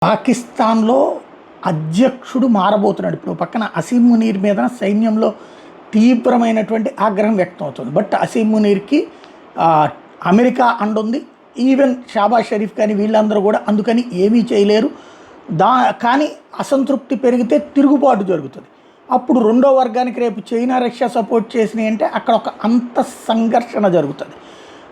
పాకిస్తాన్లో అధ్యక్షుడు మారబోతున్నాడు. ఇప్పుడు పక్కన అసీం మునీర్ మీద సైన్యంలో తీవ్రమైనటువంటి ఆగ్రహం వ్యక్తం అవుతుంది. బట్ అసీం మునీర్కి అమెరికా అండుంది. ఈవెన్ షాబాజ్ షరీఫ్ కానీ వీళ్ళందరూ కూడా అందుకని ఏమీ చేయలేరు. కానీ అసంతృప్తి పెరిగితే తిరుగుబాటు జరుగుతుంది. అప్పుడు రెండో వర్గానికి రేపు చైనా రష్యా సపోర్ట్ చేసినాయి అంటే అక్కడ ఒక అంత సంఘర్షణ జరుగుతుంది.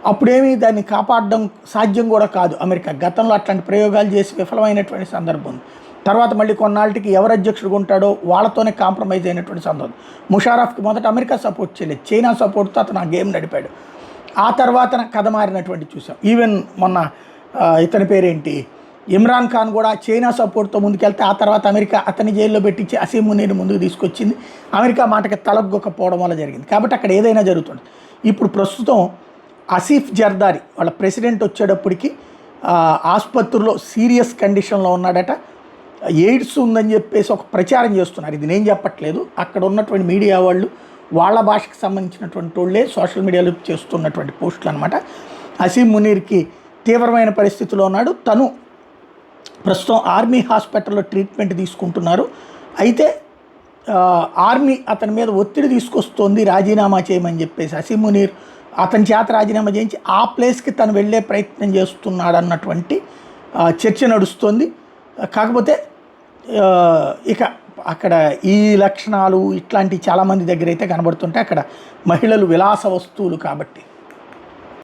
అప్పుడేమీ దాన్ని కాపాడడం సాధ్యం కూడా కాదు. అమెరికా గతంలో అట్లాంటి ప్రయోగాలు చేసి విఫలమైనటువంటి సందర్భం ఉంది. తర్వాత మళ్ళీ కొన్నాళ్ళకి ఎవరు అధ్యక్షుడు ఉంటాడో వాళ్ళతోనే కాంప్రమైజ్ అయినటువంటి సందర్భం. ముషారఫ్కి మొదట అమెరికా సపోర్ట్ చేయలేదు, చైనా సపోర్ట్తో అతను ఆ గేమ్ నడిపాడు. ఆ తర్వాత కథ మారినటువంటి చూసాం. ఈవెన్ మొన్న ఇతని పేరేంటి ఇమ్రాన్ ఖాన్ కూడా చైనా సపోర్ట్తో ముందుకెళ్తే ఆ తర్వాత అమెరికా అతని జైల్లో పెట్టించి అసీం మునీర్ని ముందుకు తీసుకొచ్చింది. అమెరికా మాటకి తలగ్గొక్కపోవడం వల్ల జరిగింది. కాబట్టి అక్కడ ఏదైనా జరుగుతుంది. ఇప్పుడు ప్రస్తుతం ఆసిఫ్ జర్దారీ వాళ్ళ ప్రెసిడెంట్ వచ్చేటప్పటికి ఆసుపత్రిలో సీరియస్ కండిషన్లో ఉన్నాడట. ఎయిడ్స్ ఉందని చెప్పేసి ఒక ప్రచారం చేస్తున్నారు. ఇది నేను చెప్పట్లేదు, అక్కడ ఉన్నటువంటి మీడియా వాళ్ళు వాళ్ళ భాషకు సంబంధించినటువంటి వాళ్ళే సోషల్ మీడియాలో చేస్తున్నటువంటి పోస్టులు అనమాట. అసీం మునీర్కి తీవ్రమైన పరిస్థితిలో ఉన్నాడు. తను ప్రస్తుతం ఆర్మీ హాస్పిటల్లో ట్రీట్మెంట్ తీసుకుంటున్నారు. అయితే ఆర్మీ అతని మీద ఒత్తిడి తీసుకొస్తోంది రాజీనామా చేయమని చెప్పేసి. అసీం మునీర్ అతని చేత రాజీనామా చేయించి ఆ ప్లేస్కి తను వెళ్ళే ప్రయత్నం చేస్తున్నాడు అన్నటువంటి చర్చ నడుస్తుంది. కాకపోతే ఇక అక్కడ ఈ లక్షణాలు ఇట్లాంటివి చాలామంది దగ్గర అయితే కనబడుతుంటే అక్కడ మహిళలు విలాస వస్తువులు కాబట్టి